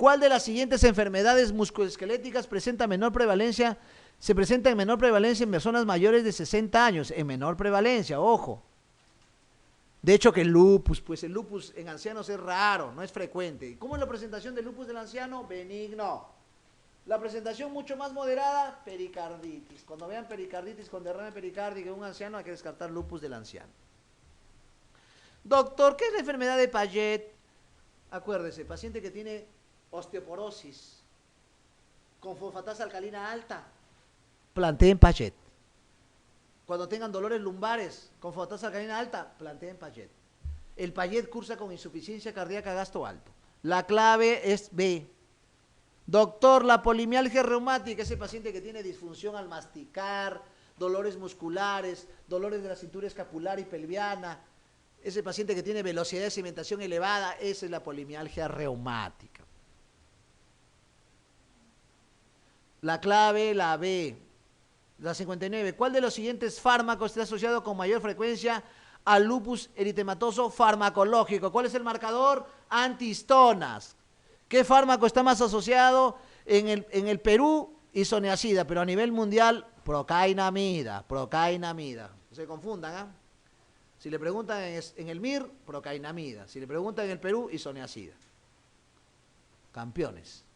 ¿Cuál de las siguientes enfermedades musculoesqueléticas presenta menor prevalencia? Se presenta en menor prevalencia en personas mayores de 60 años. En menor prevalencia, ojo. De hecho que el lupus, pues el lupus en ancianos es raro, no es frecuente. ¿Cómo es la presentación del lupus del anciano? Benigno. La presentación mucho más moderada, pericarditis. Cuando vean pericarditis con derrame pericárdico en un anciano, hay que descartar lupus del anciano. Doctor, ¿qué es la enfermedad de Paget? Acuérdese, paciente que tiene osteoporosis con fosfatasa alcalina alta, planteen Paget. Cuando tengan dolores lumbares con fosfatasa alcalina alta, planteen Paget. El Paget cursa con insuficiencia cardíaca gasto alto. La clave es B. Doctor, la polimialgia reumática, ese paciente que tiene disfunción al masticar, dolores musculares, dolores de la cintura escapular y pelviana, ese paciente que tiene velocidad de cimentación elevada, esa es la polimialgia reumática. La clave, la B. La 59. ¿Cuál de los siguientes fármacos está asociado con mayor frecuencia al lupus eritematoso farmacológico? ¿Cuál es el marcador? Antihistonas. ¿Qué fármaco está más asociado? En el Perú, isoniazida, pero a nivel mundial, procainamida. No se confundan, ¿ah? Si le preguntan en el MIR, procainamida. Si le preguntan en el Perú, isoniazida. Campeones.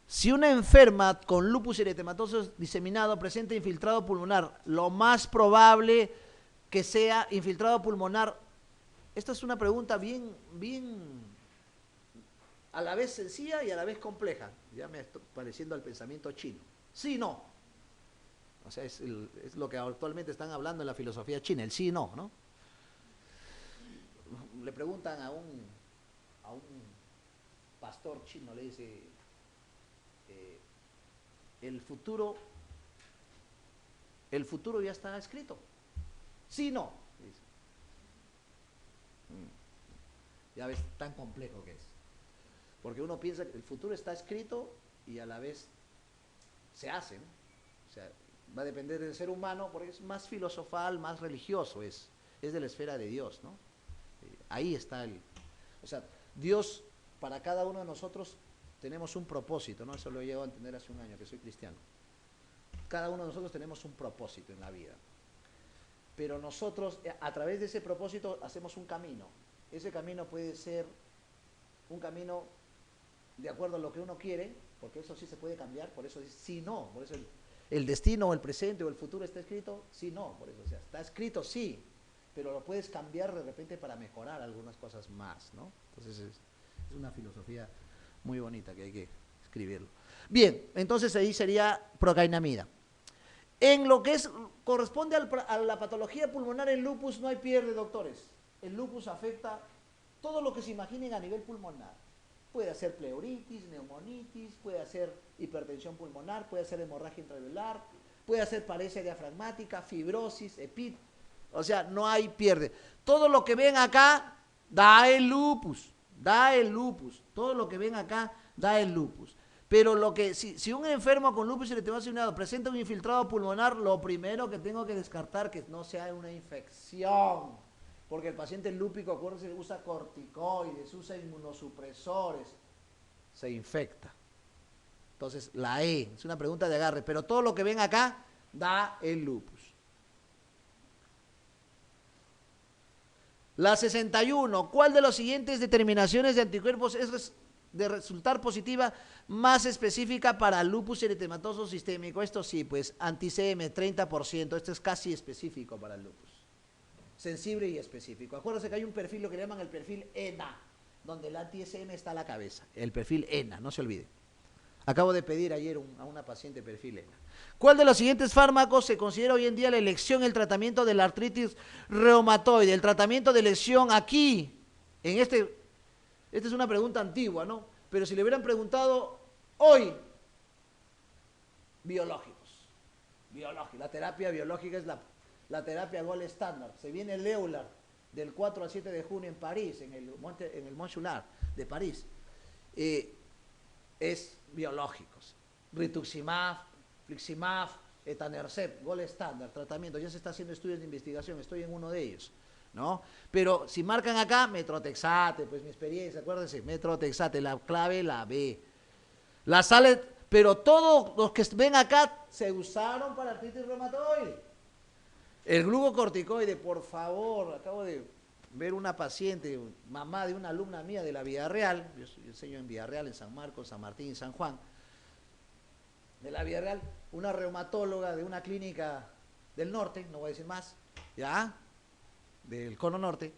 Si una enferma con lupus eritematoso diseminado presenta infiltrado pulmonar, lo más probable que sea infiltrado pulmonar. Esta es una pregunta bien a la vez sencilla y a la vez compleja. Ya me estoy pareciendo al pensamiento chino. Sí, no. O sea, es lo que actualmente están hablando en la filosofía china, el sí, no, ¿no? Le preguntan a un pastor chino, le dice, el futuro ya está escrito. Sí, no. Dice. Ya ves tan complejo que es. Porque uno piensa que el futuro está escrito y a la vez se hace, ¿no? O sea, va a depender del ser humano porque es más filosofal, más religioso, es de la esfera de Dios, ¿no? Ahí está o sea, Dios para cada uno de nosotros tenemos un propósito, ¿no? Eso lo he llegado a entender hace un año que soy cristiano. Cada uno de nosotros tenemos un propósito en la vida. Pero nosotros, a través de ese propósito, hacemos un camino. Ese camino puede ser un camino de acuerdo a lo que uno quiere, porque eso sí se puede cambiar, por eso dice sí, no, por eso el destino o el presente o el futuro está escrito, sí, no, por eso, o sea, está escrito sí, pero lo puedes cambiar de repente para mejorar algunas cosas más, ¿no? Entonces es una filosofía muy bonita que hay que escribirlo. Bien, entonces ahí sería procainamida. En lo que corresponde a la patología pulmonar en lupus no hay pierde, doctores. El lupus afecta todo lo que se imaginen a nivel pulmonar. Puede hacer pleuritis, neumonitis, puede hacer hipertensión pulmonar, puede hacer hemorragia intraalveolar, puede hacer paresia diafragmática, fibrosis, EPIT. O sea, no hay pierde. Todo lo que ven acá da el lupus. Todo lo que ven acá da el lupus. Pero si un enfermo con lupus eritematoso presenta un infiltrado pulmonar, lo primero que tengo que descartar que no sea una infección. Porque el paciente lúpico, acuérdense, usa corticoides, usa inmunosupresores, se infecta. Entonces, la E, es una pregunta de agarre, pero todo lo que ven acá da el lupus. La 61, ¿cuál de las siguientes determinaciones de anticuerpos es de resultar positiva más específica para lupus eritematoso sistémico? Esto sí, pues anti-CM 30%, esto es casi específico para el lupus. Sensible y específico. Acuérdense que hay un perfil, lo que le llaman el perfil ENA, donde el anti-SM está a la cabeza, el perfil ENA, no se olvide. Acabo de pedir ayer a una paciente perfil ENA. ¿Cuál de los siguientes fármacos se considera hoy en día la elección en el tratamiento de la artritis reumatoide? El tratamiento de elección aquí, esta es una pregunta antigua, ¿no? Pero si le hubieran preguntado hoy, biológicos. La terapia biológica es la terapia Gold Standard. Se viene el EULAR del 4 al 7 de junio en París, en el Montjuic de París. Es biológicos. Rituximab, Fliximab, Etanercept, Gold Standard, tratamiento. Ya se está haciendo estudios de investigación, estoy en uno de ellos. ¿no? Pero si marcan acá, metrotexate, pues mi experiencia, acuérdense, metrotexate, la clave la B. Las sales, pero todos los que ven acá se usaron para artritis reumatoide. El glucocorticoide, por favor, acabo de ver una paciente, mamá de una alumna mía de la Villarreal, yo enseño en Villarreal, en San Marcos, San Martín y San Juan, de la Villarreal, una reumatóloga de una clínica del norte, no voy a decir más, ¿ya? Del cono norte,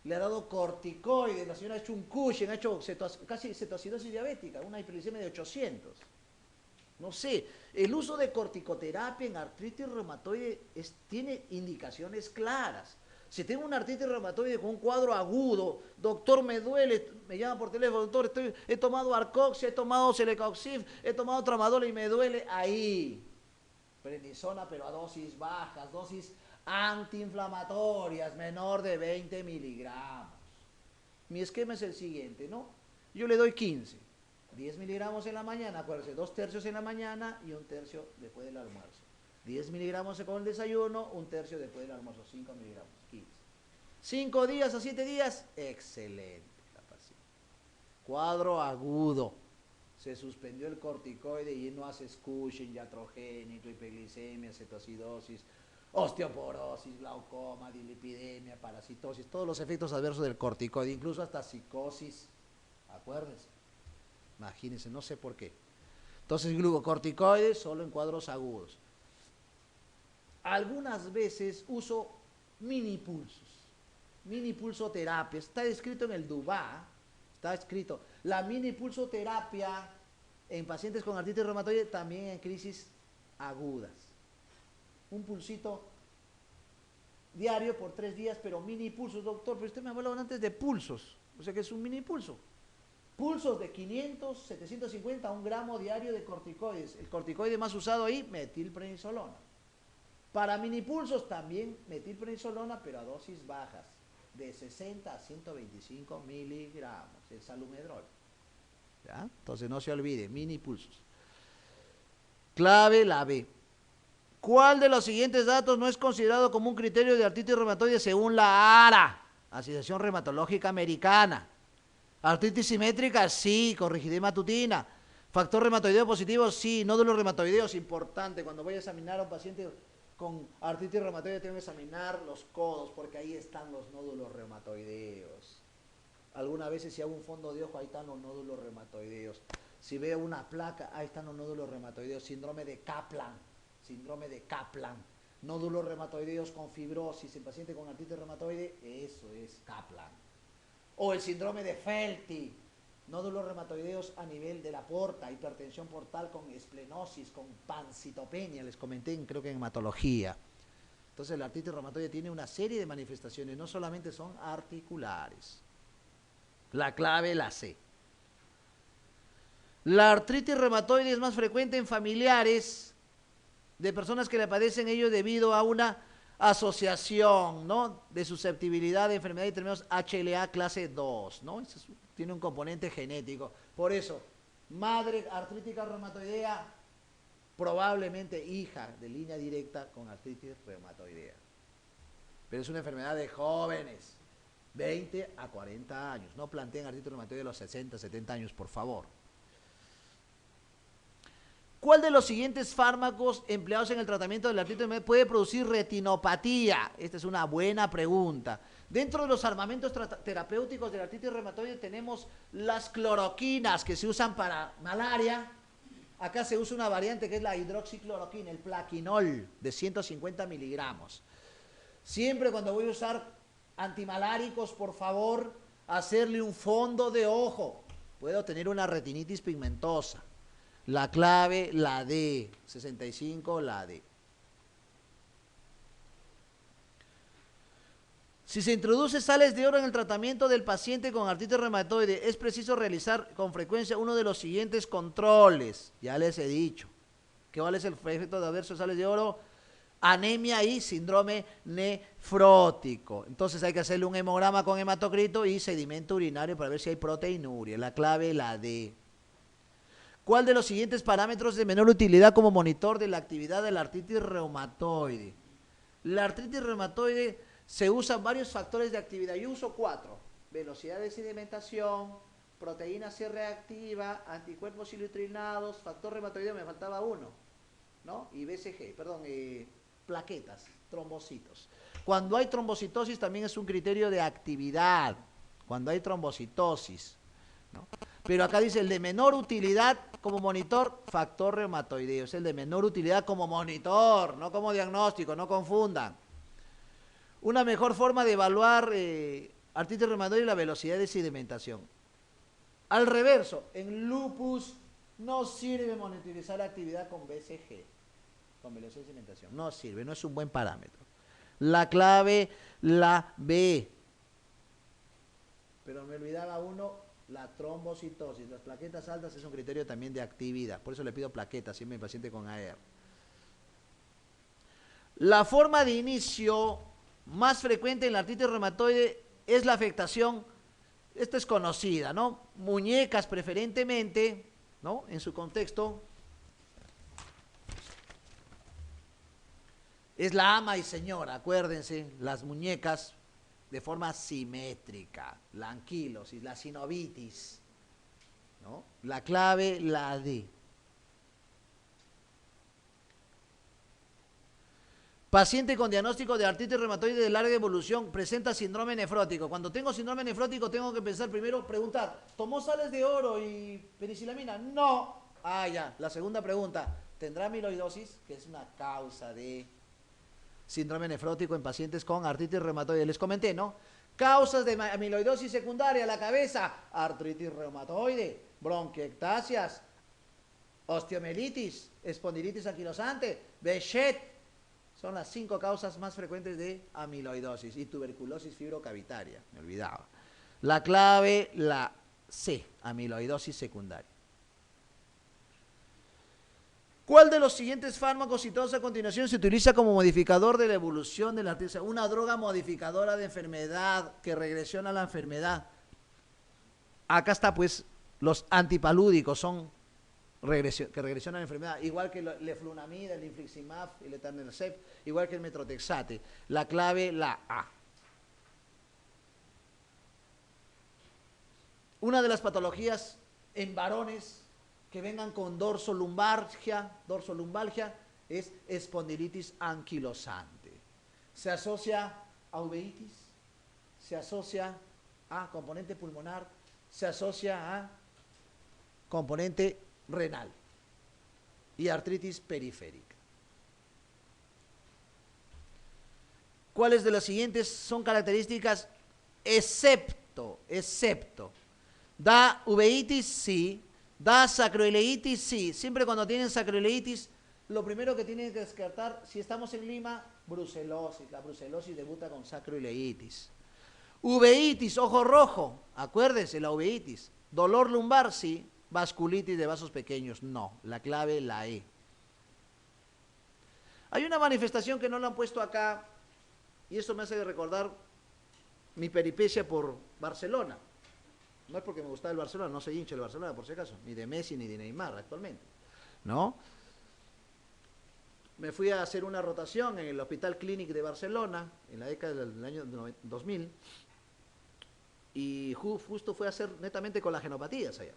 le ha dado corticoides, la señora ha hecho un Cushing, ha hecho casi cetoacidosis diabética, una hiperglicemia de 800. No sé, el uso de corticoterapia en artritis reumatoide tiene indicaciones claras. Si tengo una artritis reumatoide con un cuadro agudo, doctor, me duele, me llama por teléfono, doctor, he tomado Arcoxia, he tomado Celecoxib, he tomado Tramadol y me duele ahí. Prednisona, pero a dosis bajas, dosis antiinflamatorias, menor de 20 miligramos. Mi esquema es el siguiente, ¿no? Yo le doy 15, 10 miligramos en la mañana, acuérdense, 2/3 en la mañana y 1/3 después del almuerzo. 10 miligramos con el desayuno, 1/3 después del almuerzo, 5 miligramos, 15. 5 días a 7 días, excelente la paciente. Cuadro agudo. Se suspendió el corticoide y no hace Cushing, iatrogénico, hiperglicemia, cetoacidosis, osteoporosis, glaucoma, dilipidemia, parasitosis, todos los efectos adversos del corticoide, incluso hasta psicosis, acuérdense. Imagínense, no sé por qué. Entonces, glucocorticoides solo en cuadros agudos. Algunas veces uso mini pulsoterapia. Está escrito en el DUBA, está escrito. La mini pulsoterapia en pacientes con artritis reumatoide también en crisis agudas. Un pulsito diario por 3 días, pero mini pulsos, doctor. Pero usted me hablaba antes de pulsos. O sea que es un mini pulso. Pulsos de 500, 750 a 1 gramo diario de corticoides. El corticoide más usado ahí, metilprednisolona. Para minipulsos también metilprednisolona, pero a dosis bajas, de 60 a 125 miligramos, el salumedrol. ¿Ya? Entonces no se olvide, minipulsos. Clave la B. ¿Cuál de los siguientes datos no es considerado como un criterio de artritis reumatoide según la ARA, Asociación Reumatológica Americana? Artritis simétrica, sí, con rigidez matutina. Factor reumatoideo positivo, sí. Nódulos reumatoideos, importante. Cuando voy a examinar a un paciente con artritis reumatoide tengo que examinar los codos porque ahí están los nódulos reumatoideos. Algunas veces si hago un fondo de ojo, ahí están los nódulos reumatoideos. Si veo una placa, ahí están los nódulos reumatoideos. Síndrome de Kaplan. Nódulos reumatoideos con fibrosis en paciente con artritis reumatoide, eso es Kaplan. O el síndrome de Felty, nódulos reumatoideos a nivel de la porta, hipertensión portal con esplenosis, con pancitopenia, les comenté creo que en hematología. Entonces la artritis reumatoide tiene una serie de manifestaciones, no solamente son articulares. La clave, la C. La artritis reumatoide es más frecuente en familiares de personas que le padecen ello debido a una asociación, ¿no?, de susceptibilidad de enfermedad de términos HLA clase 2, ¿no? Tiene un componente genético. Por eso, madre artrítica reumatoidea, probablemente hija de línea directa con artritis reumatoidea. Pero es una enfermedad de jóvenes, 20 a 40 años. No planteen artritis reumatoidea a los 60, 70 años, por favor. ¿Cuál de los siguientes fármacos empleados en el tratamiento de la artritis reumatoide puede producir retinopatía? Esta es una buena pregunta. Dentro de los armamentos terapéuticos de la artritis reumatoide tenemos las cloroquinas que se usan para malaria. Acá se usa una variante que es la hidroxicloroquina, el plaquinol, de 150 miligramos. Siempre cuando voy a usar antimaláricos, por favor, hacerle un fondo de ojo. Puedo tener una retinitis pigmentosa. La clave, la D, 65, la D. Si se introduce sales de oro en el tratamiento del paciente con artritis reumatoide, es preciso realizar con frecuencia uno de los siguientes controles. Ya les he dicho. ¿Cuál es el efecto de adverso de sales de oro? Anemia y síndrome nefrótico. Entonces hay que hacerle un hemograma con hematocrito y sedimento urinario para ver si hay proteinuria. La clave, la D. ¿Cuál de los siguientes parámetros es de menor utilidad como monitor de la actividad de la artritis reumatoide? La artritis reumatoide Se usan varios factores de actividad. Yo uso 4. Velocidad de sedimentación, proteína C reactiva, anticuerpos cilitrinados, factor reumatoideo, me faltaba uno, ¿no? Y BCG, perdón, plaquetas, trombocitos. Cuando hay trombocitosis también es un criterio de actividad, cuando hay trombocitosis, ¿no? Pero acá dice el de menor utilidad como monitor, factor reumatoideo, es el de menor utilidad como monitor, no como diagnóstico, no confundan. Una mejor forma de evaluar artritis reumatoide y la velocidad de sedimentación. Al reverso, en lupus no sirve monitorizar la actividad con BCG, con velocidad de sedimentación. No sirve, no es un buen parámetro. La clave, la B. Pero me olvidaba uno, la trombocitosis. Las plaquetas altas es un criterio también de actividad. Por eso le pido plaquetas siempre a mi paciente con AR. La forma de inicio más frecuente en la artritis reumatoide es la afectación, esta es conocida, ¿no? Muñecas preferentemente, ¿no? En su contexto, es la ama y señora, acuérdense, las muñecas de forma simétrica, la anquilosis, la sinovitis, ¿no? La clave, la D. Paciente con diagnóstico de artritis reumatoide de larga evolución presenta síndrome nefrótico. Cuando tengo síndrome nefrótico tengo que pensar primero, preguntar, ¿tomó sales de oro y penicilamina? No. Ah, ya. La segunda pregunta, ¿tendrá amiloidosis? Que es una causa de síndrome nefrótico en pacientes con artritis reumatoide. Les comenté, ¿no? Causas de amiloidosis secundaria, la cabeza, artritis reumatoide, bronquiectasias, osteomielitis, espondilitis anquilosante, Behçet. Son las 5 causas más frecuentes de amiloidosis y tuberculosis fibrocavitaria, me olvidaba. La clave, la C, amiloidosis secundaria. ¿Cuál de los siguientes fármacos citados a continuación se utiliza como modificador de la evolución de la artritis? Una droga modificadora de enfermedad que regresiona a la enfermedad. Acá está, pues, los antipalúdicos son que regresionan a la enfermedad, igual que el leflunomida, el infliximab, el etanercept, igual que el metrotexate. La clave, la A. Una de las patologías en varones que vengan con dorsolumbalgia es espondilitis anquilosante. Se asocia a uveitis, se asocia a componente pulmonar, se asocia a componente renal y artritis periférica. ¿Cuáles de las siguientes son características? Excepto, da uveitis, sí, da sacroileitis, sí. Siempre cuando tienen sacroileitis, lo primero que tienen que descartar, si estamos en Lima, brucelosis. La brucelosis debuta con sacroileitis. Uveitis, ojo rojo, acuérdense, la uveitis. Dolor lumbar, sí. Vasculitis de vasos pequeños, no. La clave, la E. Hay una manifestación que no la han puesto acá, y esto me hace recordar mi peripecia por Barcelona. No es porque me gustaba el Barcelona, no soy hincha del Barcelona, por si acaso, ni de Messi ni de Neymar actualmente, ¿no? Me fui a hacer una rotación en el Hospital Clínic de Barcelona, en la década del año 2000, y justo fue a hacer netamente colagenopatías allá.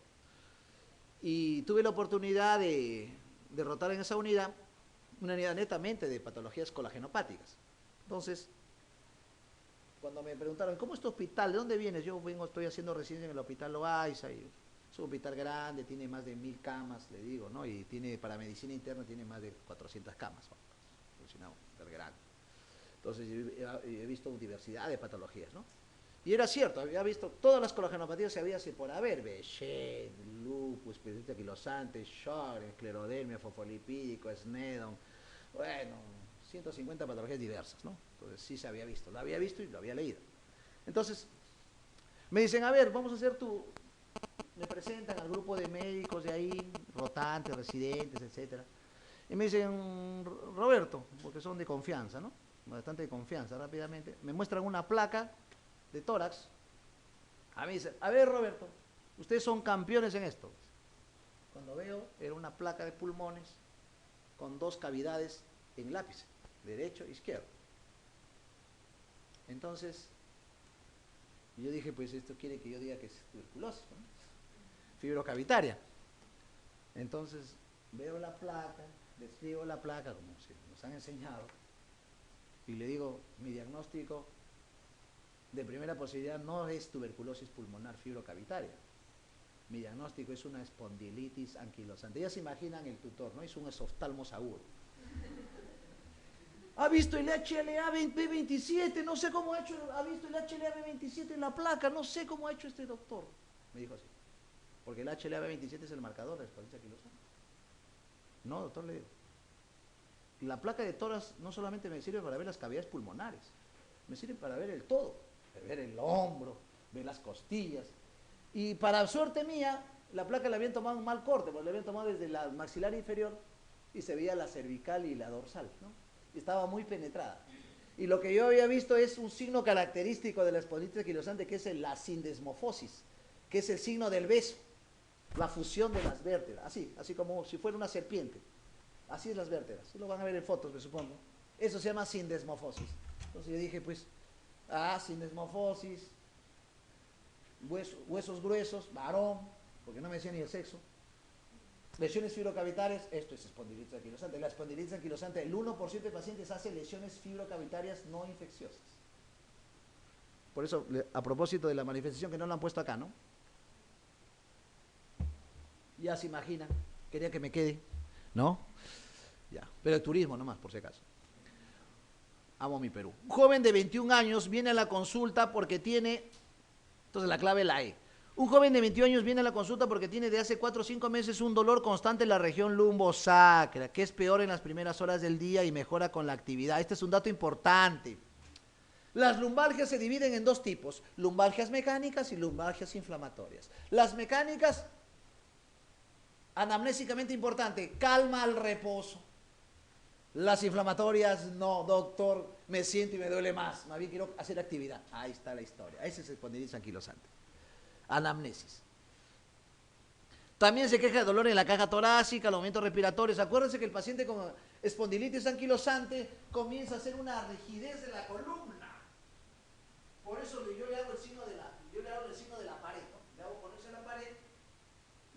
Y tuve la oportunidad de rotar en esa unidad, una unidad netamente de patologías colagenopáticas. Entonces, cuando me preguntaron, ¿cómo es tu hospital? ¿De dónde vienes? Yo estoy haciendo residencia en el Hospital Loaiza, y es un hospital grande, tiene más de 1000 camas, le digo, ¿no? Y tiene, para medicina interna, tiene más de 400 camas, es un hospital grande. Entonces, he visto diversidad de patologías, ¿no? Y era cierto, había visto todas las colagenopatías que había por haber, Behçet, lupus, espondilitis anquilosante, Sjögren, esclerodermia, fosfolipídico, Sneddon, bueno, 150 patologías diversas, ¿no? Entonces sí se había visto, lo había visto y lo había leído. Entonces, me dicen, a ver, vamos a hacer me presentan al grupo de médicos de ahí, rotantes, residentes, etcétera. Y me dicen, Roberto, porque son de confianza, ¿no? Bastante de confianza, rápidamente. Me muestran una placa de tórax. A mí dice, a ver Roberto, ustedes son campeones en esto. Cuando veo, era una placa de pulmones con 2 cavidades en lápice, derecho e izquierdo. Entonces, yo dije, pues esto quiere que yo diga que es tuberculosis, ¿no? Fibrocavitaria. Entonces, veo la placa, describo la placa como nos han enseñado, y le digo, mi diagnóstico de primera posibilidad no es tuberculosis pulmonar fibrocavitaria. Mi diagnóstico es una espondilitis anquilosante. Ya se imaginan el tutor, ¿no? Es un esoftalmos agudo. ¿Ha visto el HLA-B27? No sé cómo ha hecho, ha visto el HLA-B27 en la placa, no sé cómo ha hecho este doctor. Me dijo así. Porque el HLA-B27 es el marcador de espondilitis anquilosante. No, doctor, le digo. La placa de tórax no solamente me sirve para ver las cavidades pulmonares, me sirve para ver el todo, ver el hombro, ver las costillas. Y para suerte mía, la placa la habían tomado un mal corte, porque la habían tomado desde la maxilar inferior y se veía la cervical y la dorsal, ¿no? Y estaba muy penetrada. Y lo que yo había visto es un signo característico de la espondilitis anquilosante, que es la sindesmofosis, que es el signo del beso, la fusión de las vértebras, así como si fuera una serpiente. Así es las vértebras, lo van a ver en fotos, me supongo. Eso se llama sindesmofosis. Entonces yo dije, pues, sindesmofosis, huesos gruesos, varón, porque no me decía ni el sexo. Lesiones fibrocavitarias, esto es espondilitis anquilosante. La espondilitis anquilosante, el 1% de pacientes hace lesiones fibrocavitarias no infecciosas. Por eso, a propósito de la manifestación, que no la han puesto acá, ¿no? Ya se imaginan, quería que me quede, ¿no? Ya, pero el turismo nomás, por si acaso. Amo mi Perú. Un joven de 21 años viene a la consulta porque tiene, entonces la clave la E. Un joven de 21 años viene a la consulta porque tiene de hace 4 o 5 meses un dolor constante en la región lumbosacra, que es peor en las primeras horas del día y mejora con la actividad. Este es un dato importante. Las lumbalgias se dividen en 2 tipos, lumbalgias mecánicas y lumbalgias inflamatorias. Las mecánicas, anamnésicamente importante, calma al reposo. Las inflamatorias, no, doctor, me siento y me duele más bien quiero hacer actividad. Ahí está la historia, ese es el espondilitis anquilosante. Anamnesis. También se queja de dolor en la caja torácica, los movimientos respiratorios. Acuérdense que el paciente con espondilitis anquilosante comienza a hacer una rigidez de la columna. Por eso yo le hago el signo de la pared, ¿no? Le hago ponerse en la pared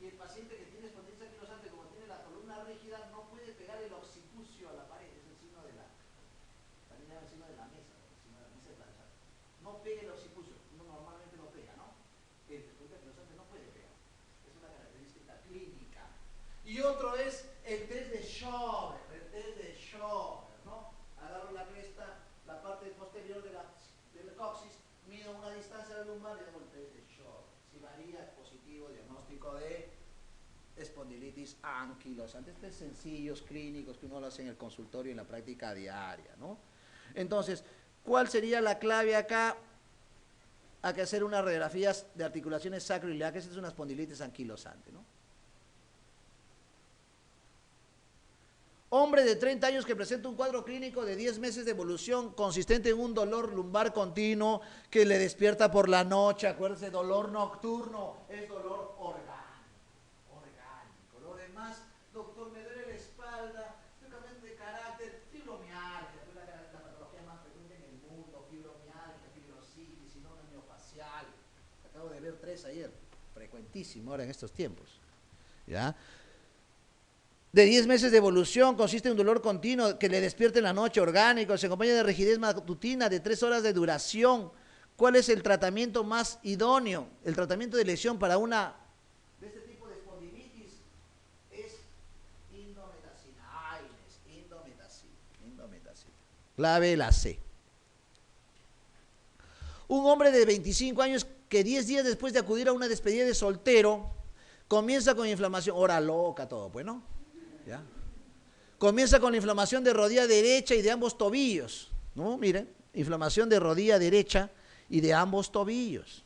y el paciente que tiene espondilitis anquilosante, como tiene la columna rígida, no puede pegar el occipucio a la pared. Es el signo de también llama el signo de la mesa, el signo de la mesa de planchar. No pegue el occipucio, uno normalmente no pega, ¿no? El espondilitis anquilosante no puede pegar. Es una característica clínica. Y otro es el test de Schober, ¿no? Agarro la cresta, la parte posterior del coxis, mido una distancia de la lumbar y hago el test de Schober. Si varía, es positivo, diagnóstico de espondilitis anquilosante. Estos sencillos clínicos que uno lo hace en el consultorio en la práctica diaria, ¿no? Entonces, ¿cuál sería la clave acá? Hay que hacer unas radiografías de articulaciones sacroiliacas. Esta es una espondilitis anquilosante, ¿no? Hombre de 30 años que presenta un cuadro clínico de 10 meses de evolución consistente en un dolor lumbar continuo que le despierta por la noche. Acuérdense, dolor nocturno es dolor orgánico. Lo demás, doctor, me duele la espalda, estoy cambiando de carácter, fibromialgia, que es la patología más frecuente en el mundo, fibromialgia, fibrositis, síndrome miofacial. Acabo de ver 3 ayer, frecuentísimo ahora en estos tiempos. ¿Ya? De 10 meses de evolución, consiste en un dolor continuo que le despierte en la noche, orgánico, se acompaña de rigidez matutina de 3 horas de duración. ¿Cuál es el tratamiento más idóneo? El tratamiento de lesión para una de este tipo de espondilitis es indometacina. Indometacina. Clave la C. Un hombre de 25 años que 10 días después de acudir a una despedida de soltero comienza con inflamación, hora loca todo, pues, ¿no? ¿Ya? Comienza con la inflamación de rodilla derecha y de ambos tobillos, ¿no? Miren, inflamación de rodilla derecha y de ambos tobillos.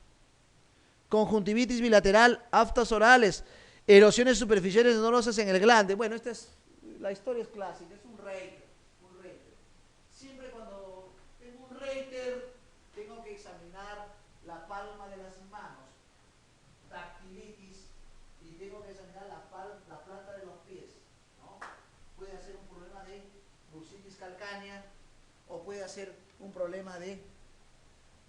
Conjuntivitis bilateral, aftas orales, erosiones superficiales dolorosas en el glande. Bueno, la historia es clásica, es un reiter. Siempre cuando tengo un reiter, tengo que examinar la palma de las manos, dactilitis, y tengo que examinar la planta de los pies, ¿no? Puede ser un problema de bursitis calcánea o puede ser un problema de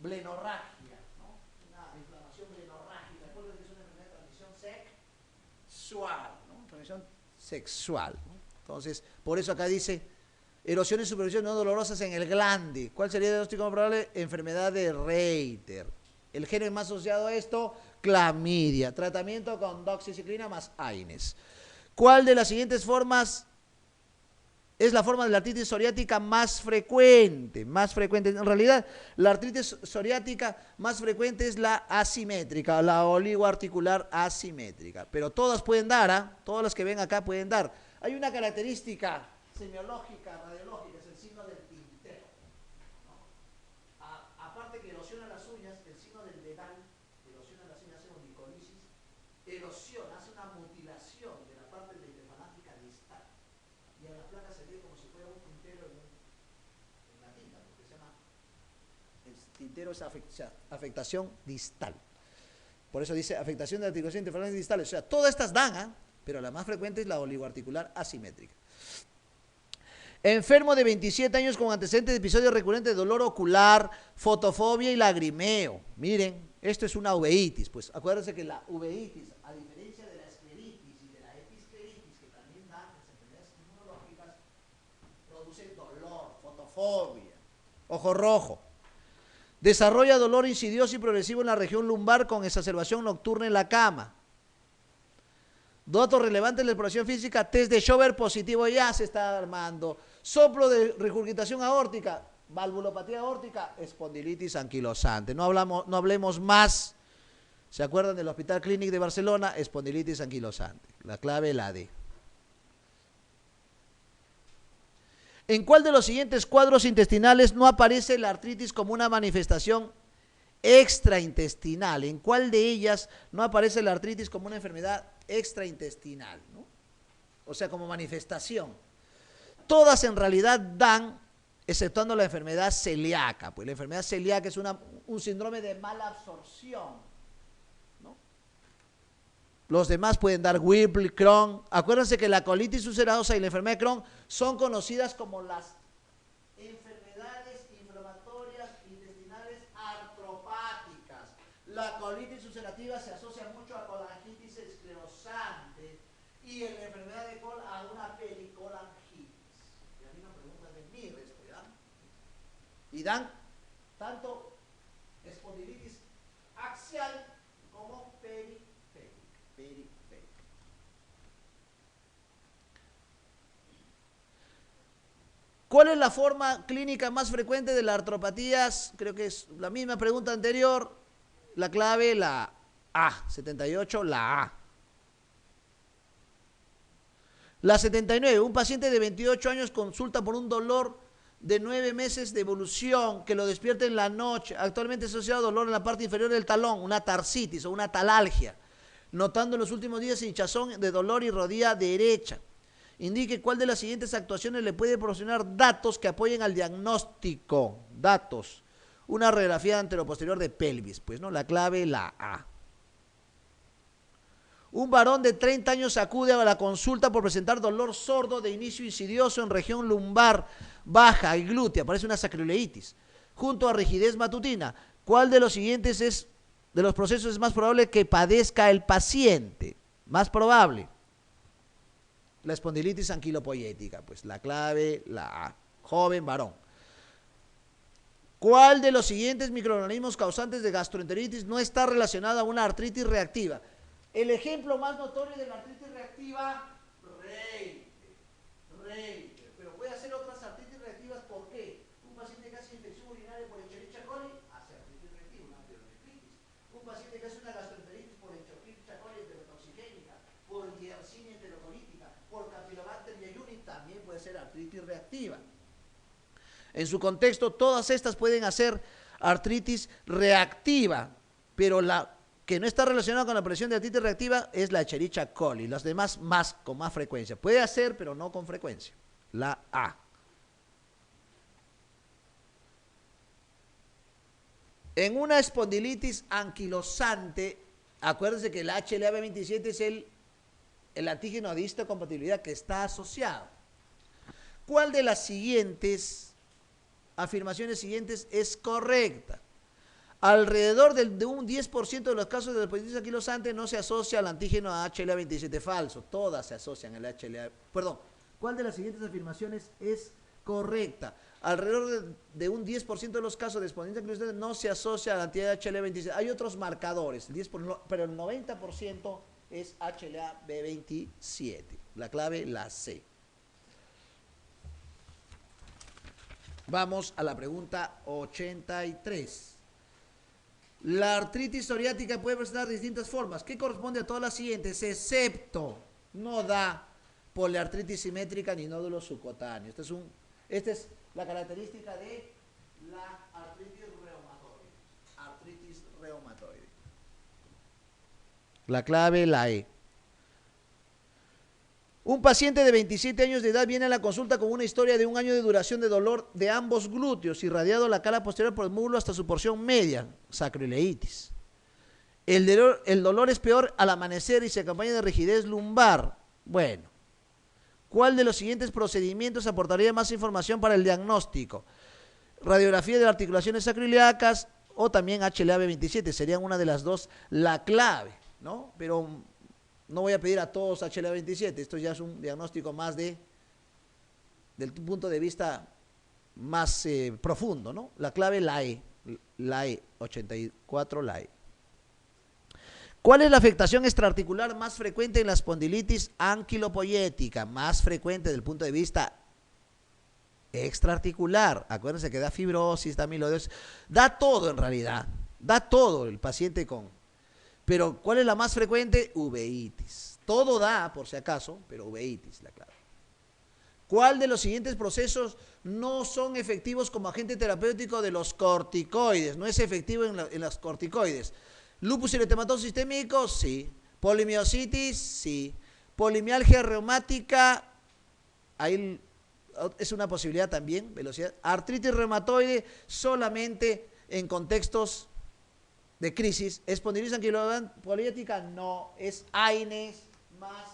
blenorragia, ¿no? Una inflamación blenorrágica. Recuerden que es una enfermedad de transmisión sexual, ¿no? Transmisión sexual, ¿no? Entonces, por eso acá dice erosiones y superficies no dolorosas en el glande. ¿Cuál sería el diagnóstico más probable? Enfermedad de Reiter. El gen más asociado a esto, clamidia. Tratamiento con doxiciclina más AINES. ¿Cuál de las siguientes formas es la forma de la artritis psoriática más frecuente? Más frecuente. En realidad, la artritis psoriática más frecuente es la asimétrica, la oligoarticular asimétrica. Pero todas pueden dar, ¿ah? Todas las que ven acá pueden dar. Hay una característica semiológica, radiológica, es el signo del tintero, ¿no? Aparte que erosiona las uñas, el signo del dedal, erosiona las uñas, hace onicolisis, erosiona, hace una mutilación de la parte de hiperfalágica distal. Y a la placa se ve como si fuera un tintero en la tinta, porque se llama, el tintero es afectación distal. Por eso dice afectación de articulación interfalángea distales. O sea, todas estas dan, ¿eh? Pero la más frecuente es la oligoarticular asimétrica. Enfermo de 27 años con antecedentes de episodios recurrentes de dolor ocular, fotofobia y lagrimeo. Miren, esto es una uveitis. Pues acuérdense que la uveitis, a diferencia de la escleritis y de la episcleritis, que también dan las enfermedades inmunológicas, produce dolor, fotofobia, ojo rojo. Desarrolla dolor insidioso y progresivo en la región lumbar con exacerbación nocturna en la cama. Datos relevantes de la exploración física, test de Schober positivo, ya se está armando. Soplo de regurgitación aórtica, valvulopatía aórtica, espondilitis anquilosante. No hablemos más. ¿Se acuerdan del Hospital Clínic de Barcelona? Espondilitis anquilosante. La clave, la D. ¿En cuál de los siguientes cuadros intestinales no aparece la artritis como una manifestación extraintestinal? ¿En cuál de ellas no aparece la artritis como una enfermedad extraintestinal, ¿no? O sea, como manifestación. Todas en realidad dan, exceptuando la enfermedad celíaca. Pues la enfermedad celíaca es un síndrome de mala absorción, ¿no? Los demás pueden dar Whipple, Crohn. Acuérdense que la colitis ulcerosa y la enfermedad de Crohn son conocidas como las enfermedades inflamatorias intestinales artropáticas. La colitis ulcerativa se asocia mucho a colangitis esclerosante y en la enfermedad de Crohn a una pericolangitis. Y a mí no preguntan de mí esto, ¿ya? Y dan tanto espondilitis axial como periférica. ¿Cuál es la forma clínica más frecuente de las artropatías? Creo que es la misma pregunta anterior. La clave, la A. 78, la A. La 79. Un paciente de 28 años consulta por un dolor de 9 meses de evolución que lo despierta en la noche. Actualmente asociado a dolor en la parte inferior del talón, una tarsitis o una talalgia. Notando en los últimos días hinchazón de dolor y rodilla derecha. Indique cuál de las siguientes actuaciones le puede proporcionar datos que apoyen al diagnóstico. Datos. Una radiografía anteroposterior de pelvis. Pues no, la clave, la A. Un varón de 30 años acude a la consulta por presentar dolor sordo de inicio insidioso en región lumbar baja y glútea. Parece una sacroileitis. Junto a rigidez matutina. ¿Cuál de los siguientes de los procesos es más probable que padezca el paciente? Más probable. La espondilitis anquilopoyética, pues la clave, la A. Joven varón. ¿Cuál de los siguientes microorganismos causantes de gastroenteritis no está relacionado a una artritis reactiva? El ejemplo más notorio de la artritis reactiva, Reiter. Pero puede hacer otras artritis reactivas, ¿por qué? Un paciente que hace infección urinaria por Escherichia coli hace artritis reactiva, una enterocolitis. Un paciente que hace una gastroenteritis por Escherichia coli enterotoxigénica, por Yersinia enterocolítica, por Campylobacter jejuni, también puede ser artritis reactiva. En su contexto, todas estas pueden hacer artritis reactiva, pero la que no está relacionada con la aparición de artritis reactiva es la Escherichia coli, las demás con más frecuencia. Puede hacer, pero no con frecuencia. La A. En una espondilitis anquilosante, acuérdense que el HLA-B27 es el antígeno de histocompatibilidad que está asociado. ¿Cuál de las afirmaciones siguientes es correcta? Alrededor de un 10% de los casos de la hepatitis anquilosante no se asocia al antígeno HLA-27. Falso, todas se asocian al HLA. Perdón, ¿cuál de las siguientes afirmaciones es correcta? Alrededor de un 10% de los casos de hepatitis anquilosante no se asocia al antígeno HLA-27. Hay otros marcadores, pero el 90% es HLA-B27. La clave, la C. Vamos a la pregunta 83. La artritis psoriática puede presentar distintas formas. ¿Qué corresponde a todas las siguientes? Excepto, no da poliartritis simétrica ni nódulo subcutáneo. Esta es la característica de la artritis reumatoide. Artritis reumatoide. La clave, la E. Un paciente de 27 años de edad viene a la consulta con una historia de 1 año de duración de dolor de ambos glúteos, irradiado la cara posterior por el muslo hasta su porción media, sacroileitis. El dolor es peor al amanecer y se acompaña de rigidez lumbar. Bueno, ¿cuál de los siguientes procedimientos aportaría más información para el diagnóstico? Radiografía de las articulaciones sacroiliacas o también HLA-B27, serían una de las dos la clave, ¿no? Pero no voy a pedir a todos HLA-27, esto ya es un diagnóstico más del punto de vista más profundo, ¿no? La clave, la E, 84, la E. ¿Cuál es la afectación extraarticular más frecuente en la espondilitis anquilopoyética? Más frecuente desde el punto de vista extraarticular. Acuérdense que da fibrosis, da amiloidosis, da todo en realidad, da todo el paciente con... Pero, ¿cuál es la más frecuente? Uveitis. Todo da, por si acaso, pero uveitis, la clave. ¿Cuál de los siguientes procesos no son efectivos como agente terapéutico de los corticoides? No es efectivo en los corticoides. ¿Lupus eritematoso sistémico? Sí. ¿Polimiositis? Sí. ¿Polimialgia reumática? Ahí es una posibilidad también, velocidad. ¿Artritis reumatoide? Solamente en contextos de crisis. ¿Espondilitis anquilopoyética? No. Es AINES más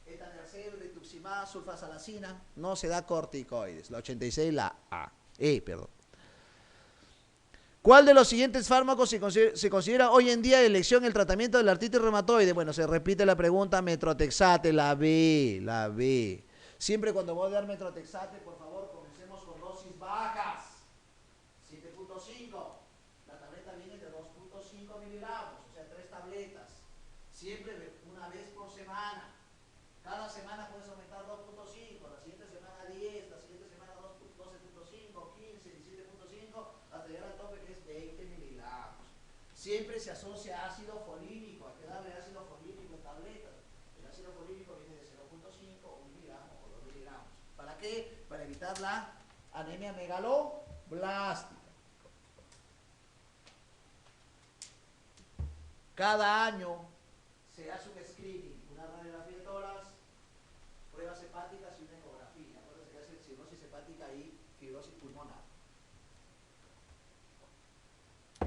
etanercel, rituximab, sulfasalacina. No se da corticoides. La 86, la A. Perdón. ¿Cuál de los siguientes fármacos se considera hoy en día de elección en el tratamiento de la artritis reumatoide? Bueno, se repite la pregunta, metrotexate, la B, la B. Siempre cuando voy a dar metrotexate, por favor, comencemos con dosis bajas. 7.5. La tableta viene de 2.5 miligramos, o sea, 3 tabletas. Siempre una vez por semana. Cada semana puedes aumentar 2.5, la siguiente semana 10, la siguiente semana 12.5, 15, 17.5, hasta llegar al tope que es 20 miligramos. Siempre se asocia a ácido folínico, hay que darle ácido folínico en tabletas. El ácido folínico viene de 0.5, 1 miligramo o 2 miligramos. ¿Para qué? Para evitar la anemia megaloblástica. Cada año se hace un screening, una radiografía de tórax, pruebas hepáticas y una ecografía. Acuérdense que hace cirrosis hepática y fibrosis pulmonar.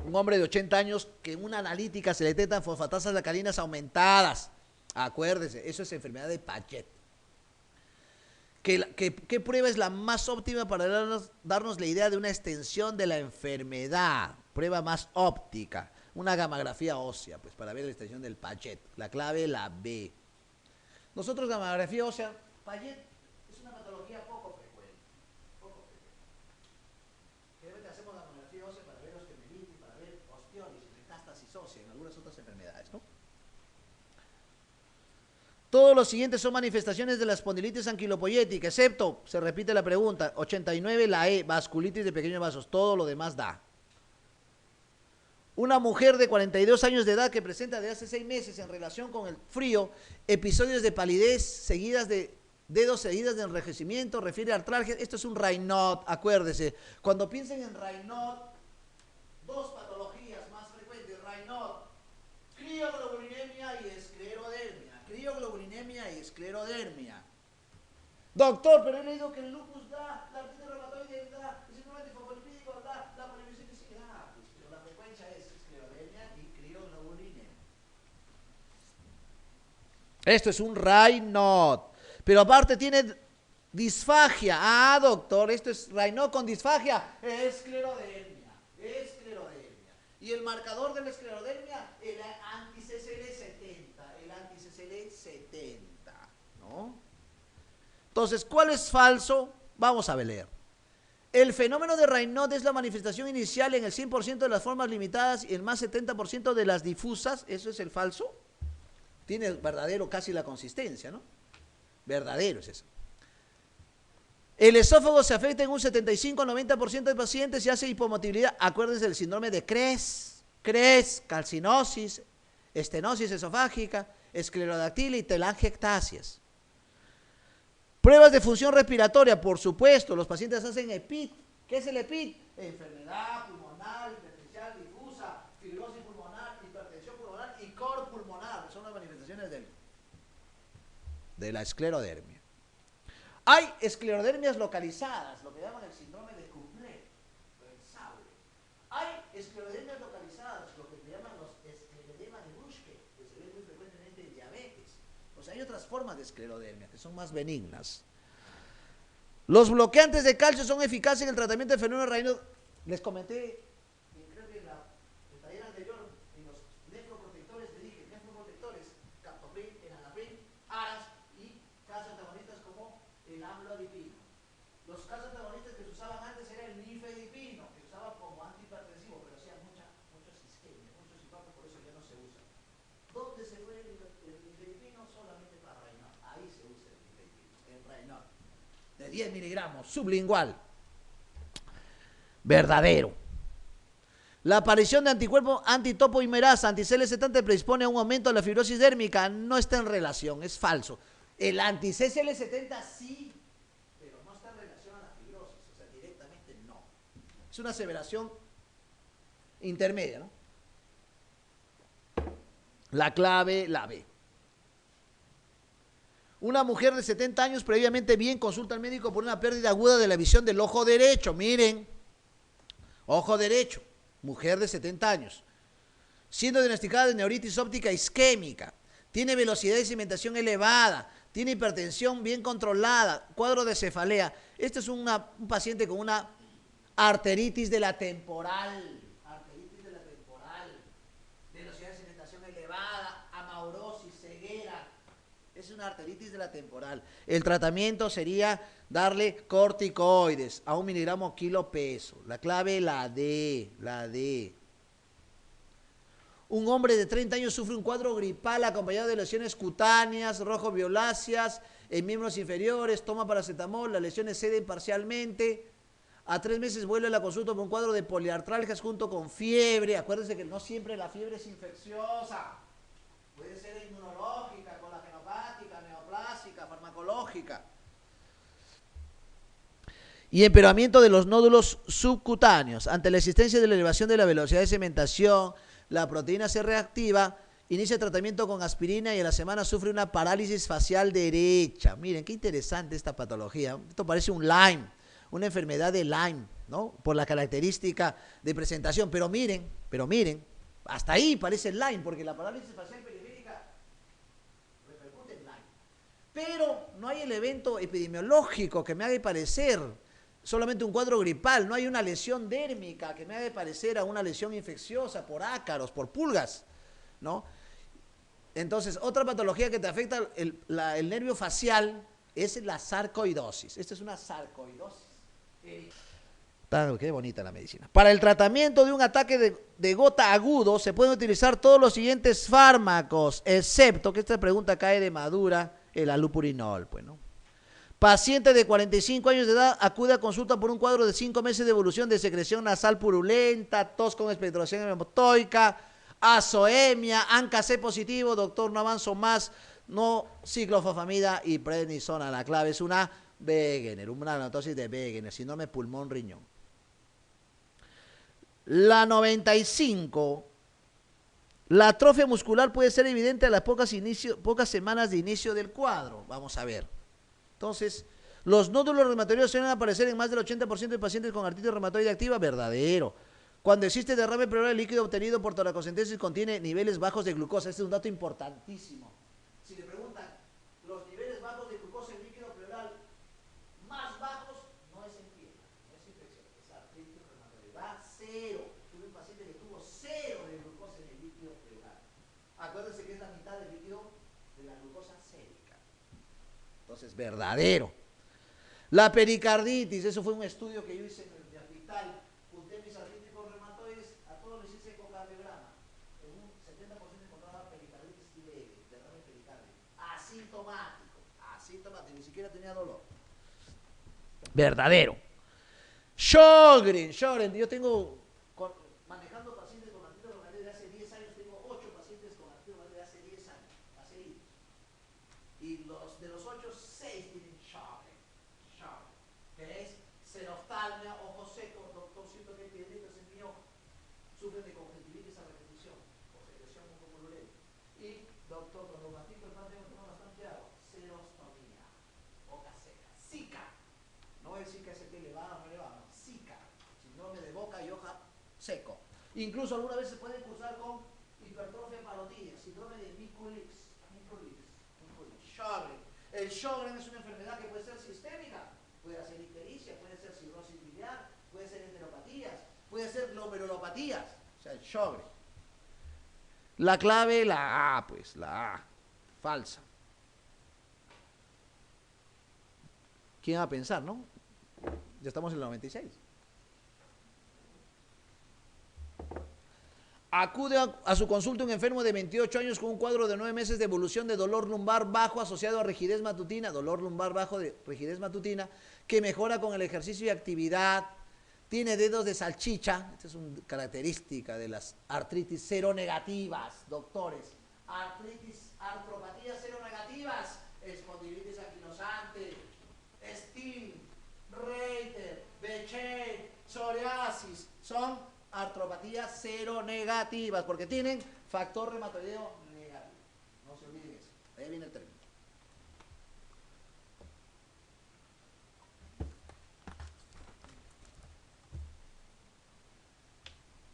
Un hombre de 80 años que en una analítica se le detectan fosfatasas alcalinas aumentadas. Acuérdense, eso es enfermedad de Paget. ¿Qué prueba es la más óptima para darnos la idea de una extensión de la enfermedad? Prueba más óptica. Una gamografía ósea, pues para ver la extensión del Paget. La clave, la B. Nosotros, gamografía ósea, Paget es una patología poco frecuente. Generalmente hacemos gamografía ósea para ver osteomelitis, para ver osteólisis, metástasis ósea, en algunas otras enfermedades, ¿no? Todos los siguientes son manifestaciones de la espondilitis anquilopoyética, excepto, se repite la pregunta, 89, la E, vasculitis de pequeños vasos. Todo lo demás da. Una mujer de 42 años de edad que presenta de hace 6 meses en relación con el frío, episodios de palidez seguidas de dedos seguidas de enrojecimiento, refiere a artralgia. Esto es un Raynaud, acuérdese. Cuando piensen en Raynaud, 2 patologías más frecuentes, Raynaud, crioglobulinemia y esclerodermia. Crioglobulinemia y esclerodermia. Doctor, pero he leído que el lupus da, la artritis reumatoide da, el síndrome tifofosfídico da, la polimiositis sí da, pues, pero la frecuencia es esclerodermia y crioglobulinemia. Esto es un Raynaud. Pero aparte tiene disfagia. Ah, doctor, esto es Raynaud con disfagia. Esclerodermia. Y el marcador de la esclerodermia, el anti-CCL70, el anti-CCL70, ¿no? Entonces, ¿cuál es falso? Vamos a leer. El fenómeno de Raynaud es la manifestación inicial en el 100% de las formas limitadas y el más 70% de las difusas. ¿Eso es el falso? Tiene verdadero casi la consistencia, ¿no? Verdadero es eso. El esófago se afecta en un 75-90% de pacientes y hace hipomotilidad. Acuérdense del síndrome de CRES, calcinosis, estenosis esofágica, esclerodactilia y telangiectasias. Pruebas de función respiratoria, por supuesto, los pacientes hacen EPIT. ¿Qué es el EPIT? Enfermedad pulmonar, hipertensión difusa, fibrosis pulmonar, hipertensión pulmonar y cor pulmonar. Son las manifestaciones de la esclerodermia. Hay esclerodermias localizadas, lo que llaman el síndrome de Couplet, el Sauer. Hay esclerodermias localizadas, lo que se llaman los esclerodermas de Buschke, que se ven muy frecuentemente en diabetes. O sea, hay otras formas de esclerodermia que son más benignas. Los bloqueantes de calcio son eficaces en el tratamiento del fenómeno de Raynaud. Les comenté, creo que en el taller anterior, en los nefroprotectores, le dije, nefroprotectores, captopril, enalapril, aras y casos antagonistas como el amlodipino. Los casos antagonistas que se usaban antes era el nifedipino, que se usaba como antihipertensivo, pero hacía muchos isquemias, muchos infartos, por eso ya no se usa. ¿Dónde se fue el nifedipino? Solamente para Raynaud. Ahí se usa el nifedipino, en Raynaud. De 10 miligramos, sublingual. Verdadero. La aparición de anticuerpos antitopoimerasa, anti-CL70 predispone a un aumento de la fibrosis dérmica. No está en relación, es falso. El anti-CL70 sí, pero no está en relación a la fibrosis, o sea, directamente no. Es una aseveración intermedia, ¿no? La clave, la B. Una mujer de 70 años previamente bien consulta al médico por una pérdida aguda de la visión del ojo derecho. Miren, ojo derecho, mujer de 70 años, siendo diagnosticada de neuritis óptica isquémica, tiene velocidad de cimentación elevada, tiene hipertensión bien controlada, cuadro de cefalea. Este es un paciente con una arteritis de la temporal, velocidad de cimentación elevada, amaurosis, ceguera. Es una arteritis de la temporal. El tratamiento sería darle corticoides a 1 miligramo kilo peso. La clave, la D. Un hombre de 30 años sufre un cuadro gripal acompañado de lesiones cutáneas, rojo-violáceas, en miembros inferiores, toma paracetamol, las lesiones ceden parcialmente. A 3 meses vuelve a la consulta por un cuadro de poliartralgias junto con fiebre. Acuérdense que no siempre la fiebre es infecciosa. Puede ser inmunológica, colagenopática, neoplásica, farmacológica. Y empeoramiento de los nódulos subcutáneos. Ante la existencia de la elevación de la velocidad de cementación, la proteína C reactiva, inicia tratamiento con aspirina y a la semana sufre una parálisis facial derecha. Miren, qué interesante esta patología. Esto parece un Lyme, una enfermedad de Lyme, ¿no? Por la característica de presentación. Pero miren, hasta ahí parece el Lyme, porque la parálisis facial periférica repercute en Lyme. Pero no hay el evento epidemiológico que me haga parecer solamente un cuadro gripal, no hay una lesión dérmica que me haga parecer a una lesión infecciosa por ácaros, por pulgas, ¿no? Entonces, otra patología que te afecta el nervio facial es la sarcoidosis. Esta es una sarcoidosis. Qué bonita la medicina. Para el tratamiento de un ataque de gota agudo se pueden utilizar todos los siguientes fármacos, excepto que esta pregunta cae de madura, el allopurinol, pues, ¿no? Paciente de 45 años de edad acude a consulta por un cuadro de 5 meses de evolución de secreción nasal purulenta, tos con expectoración hemotoica, azoemia, ANCA-C positivo, doctor, no avanzo más, no ciclofosfamida y prednisona. La clave es una Wegener, una anotosis de Wegener, síndrome pulmón-riñón. La 95, la atrofia muscular puede ser evidente a las pocas semanas de inicio del cuadro. Vamos a ver. Entonces, los nódulos reumatóides suelen aparecer en más del 80% de pacientes con artritis reumatoide activa. Verdadero. Cuando existe derrame pleural, el líquido obtenido por toracocentesis contiene niveles bajos de glucosa. Este es un dato importantísimo. Si le preguntan, los niveles bajos de glucosa en líquido pleural más bajos, no es en piedra, no es infección, es artritis reumatoide. Va 0. Tuve un paciente que tuvo 0 Acuérdense que es la mitad del líquido de la glucosa sérica. Entonces, verdadero. La pericarditis, eso fue un estudio que yo hice en el hospital. Junté mis artríticos reumatoides, a todos les hice ecocardiograma. En un 70% encontraba pericarditis leve, derrame pericárdico. Asintomático, ni siquiera tenía dolor. Verdadero. Sjögren, yo tengo, manejando pacientes con artritis reumatoide de hace 10 años, tengo 8 pacientes con artritis reumatoide de hace 10 años, seguidos. Y de los 8, 6 tienen Sjögren, que es xenoftalmia, ojo seco, doctor, siento que hay piedritas en mi ojo, sufren de conjuntivitis a repetición, o secreción mucopolureta. Y, doctor, cuando mastico el pan tengo que tomar bastante agua, xerostomía, boca seca, Zika. No es Zika ese que elevado, no elevado, Zika, síndrome de boca y hoja seco. Incluso algunas veces se puede cursar con hipertrofia parotídea, síndrome de Mikulicz. Sjögren. El Sjögren es una enfermedad que puede ser sistémica, puede ser ictericia, puede ser cirrosis biliar, puede ser enteropatías, puede ser glomerulopatías, o sea, el Sjögren. La clave, la A, pues, la A, falsa. ¿Quién va a pensar, no? Ya estamos en el 96. Acude a su consulta un enfermo de 28 años con un cuadro de 9 meses de evolución de dolor lumbar bajo asociado a rigidez matutina, dolor lumbar bajo de rigidez matutina, que mejora con el ejercicio y actividad, tiene dedos de salchicha, esta es una característica de las artritis seronegativas, doctores, artropatías seronegativas, espondilitis anquilosante, Still, Reiter, Bechet, psoriasis, son artropatías seronegativas, porque tienen factor reumatoideo negativo. No se olviden eso. Ahí viene el término.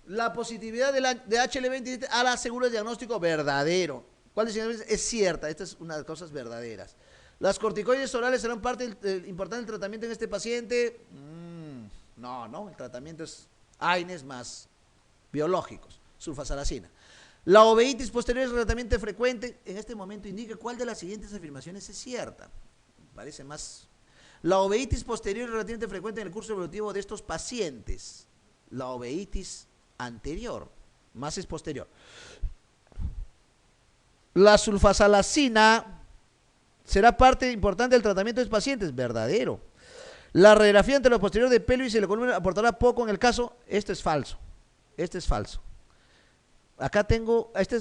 La positividad de HL20 a la seguro de diagnóstico verdadero. ¿Cuál es cierta? Esta es una de las cosas verdaderas. ¿Las corticoides orales serán parte importante del tratamiento en este paciente? No, el tratamiento es AINES más biológicos, sulfasalacina. La oveitis posterior es relativamente frecuente. En este momento indique cuál de las siguientes afirmaciones es cierta. Parece más. La oveitis posterior es relativamente frecuente en el curso evolutivo de estos pacientes. La oveitis anterior, más es posterior. La sulfasalacina será parte importante del tratamiento de estos pacientes. Verdadero. La radiografía entre lo posterior de pelvis y la columna aportará poco en el caso. Esto es falso. Este es falso. Acá tengo, este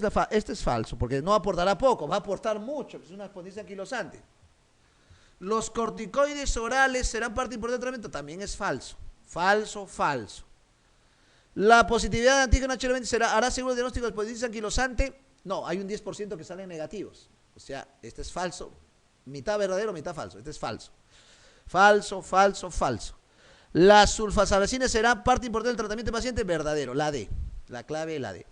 es falso, porque no aportará poco, va a aportar mucho, que es una espondilis anquilosante. Los corticoides orales serán parte importante del tratamiento. También es falso. Falso. La positividad de antígeno HL20 hará seguro el diagnóstico de espondilis anquilosante. No, hay un 10% que salen negativos. O sea, este es falso. Mitad verdadero, mitad falso. Este es falso. Falso. La sulfasalacina será parte importante del tratamiento del paciente. Verdadero. La D. La clave, la D.